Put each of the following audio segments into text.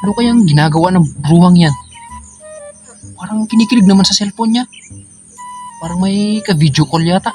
Ano kayang ginagawa ng bruhang yan? Parang kinikilig naman sa cellphone niya. Parang may ka-video call yata.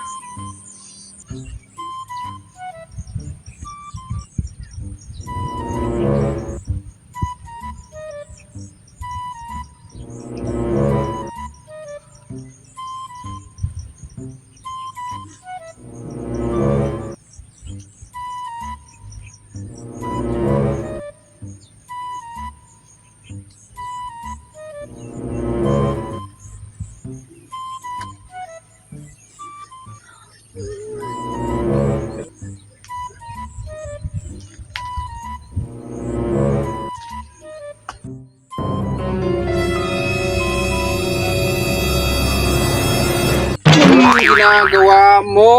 Ginagawa mo?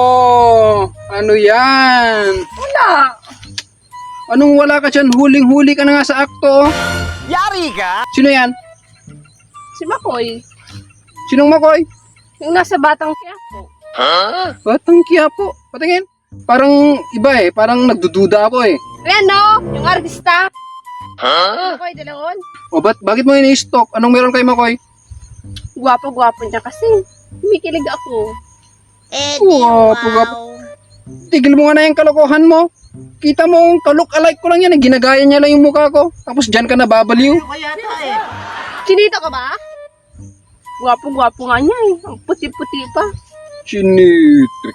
Ano yan? Wala. Anong wala ka dyan? Huling-huli ka na nga sa akto. Yari ka? Sino yan? Si Makoy. Sinong Makoy? Yung nasa Batang Quiapo. Batang Quiapo. Patingin. Parang iba eh. Parang nagdududa ako eh. Ayan no, yung artista. Makoy de Leon. O bakit mo ini-stalk? Anong meron kay Makoy? Gwapo-gwapo niya kasi. Kumikilig ako. Wow. Tigil mo nga na yung kalokohan mo. Kita mo, kalok-alike ko lang yan. Ginagaya niya lang yung mukha ko. Tapos dyan ka nababaliw. Chinito ka ba? Gwapo-gwapo nga niya eh. Ang puti-puti pa. Chinito.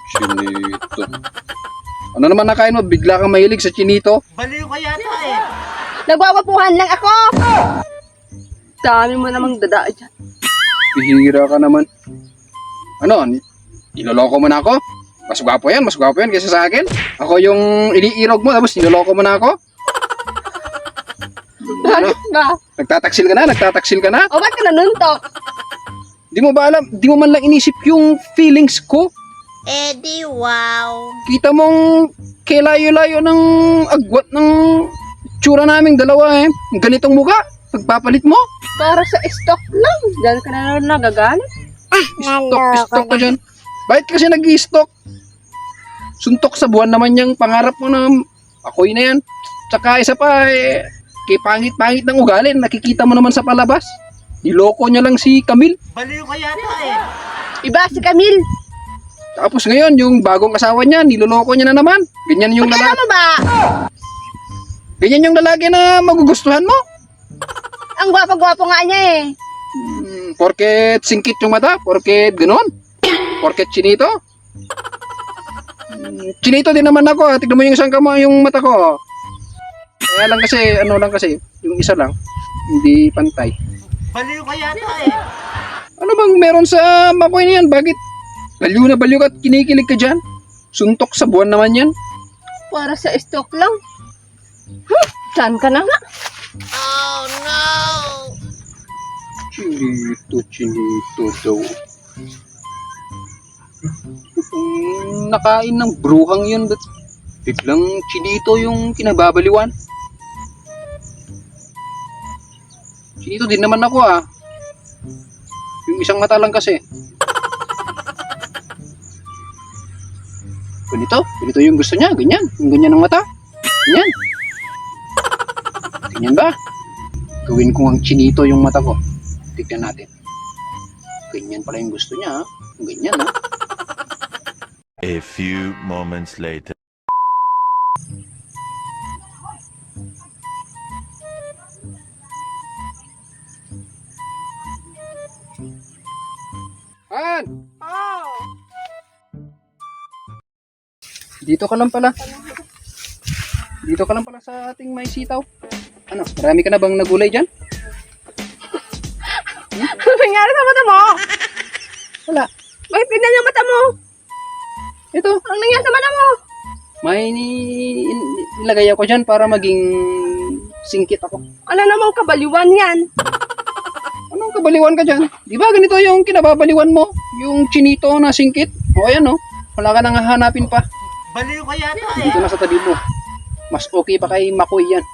Ano naman nakain mo? Bigla kang mahilig sa chinito? Baliw ka yata eh. Nagwawapuhan lang ako. Dami mo namang dada dyan. Bihira ka naman. Ano? Niloloko mo na ako? Mas gwapo yan kaysa sa akin. Ako yung iniirog mo tapos niloloko mo na ako? Bakit ba? Nagtataksil ka na? O ba't ka nanuntok? Di mo ba alam? Di mo man lang inisip yung feelings ko? Wow. Kita mong kilayo-layo ng agwat ng tsura naming dalawa eh. Ganitong mukha. Pagpapalit mo. Para sa stock lang. Diyan ka na nagagalit. Stock ka dyan. Bakit kasi nag-i-stock? Suntok sa buwan naman yung pangarap mo na ako'y na yan. Tsaka isa pa eh, kay pangit-pangit ng ugali. Nakikita mo naman sa palabas. Niloko niya lang si Camille. Baliw ka yata eh. Iba si Camille. Tapos ngayon, yung bagong asawa niya, niloloko niya na naman. Ganyan yung Pagkala lalaki. mo ba? Ganyan yung lalaki na magugustuhan mo. Ang gwapo-gwapo nga niya eh. Porket singkit yung mata, porket ganon. Porket chinito. Chinito din naman ako. Tignan mo yung isang kamo, yung mata ko. Kaya lang kasi, yung isa lang, hindi pantay. Baliw ka yata eh. Ano bang meron sa Makoy niyan? Bakit? Baliw na baliw ka at kinikilig ka dyan? Suntok sa buwan naman yan. Para sa stock lang. Diyan ka na nga. Chinito daw. Nakain ng bruhang yun, but biglang chinito yung kinababaliwan. Chinito din naman ako ah. Yung isang mata lang kasi. Ganito yung gusto niya, ganyan. Yung ganyan ng mata. Ganyan. Ganyan ba? Gawin ko ang chinito yung mata ko. Tignan natin. Ganyan pala yung gusto niya ha. Ganyan ha. A few moments later. Han! Oh. Dito ka lang pala. Dito ka lang pala sa ating may sitaw. Ano, marami ka na bang nagulay dyan? Ano nangyari sa mata mo? Wala. Bakit ganyan yung mata mo? Ito, Ang nangyari sa mata mo? may nilagay ako dyan para maging singkit ako. Ano namang kabaliwan yan? Anong kabaliwan ka dyan? Di ba ganito yung kinababaliwan mo? Yung chinito na singkit? O ayan o, wala ka nang hahanapin pa. Baliw ka yata eh. Dito na sa tabi mo. Mas okay pa kay Makoy yan.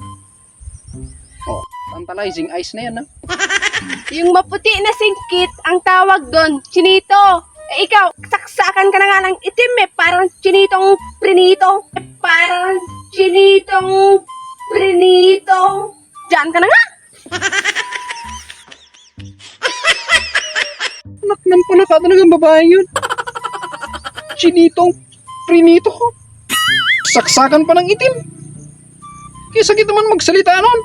O, tantalizing eyes na yan ha. Yung maputi na singkit, ang tawag doon, chinito. Eh ikaw, saksakan ka na nga ng itim eh. Parang chinitong prinito. Parang chinitong prinito. Diyan ka na nga. Anak ng palaka talagang babae yun. Chinitong prinito ko. Saksakan pa ng itim. Kaya sakit naman magsalita nun.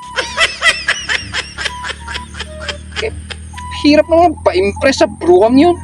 Kaya hirap naman pa-impress sa bruham yun.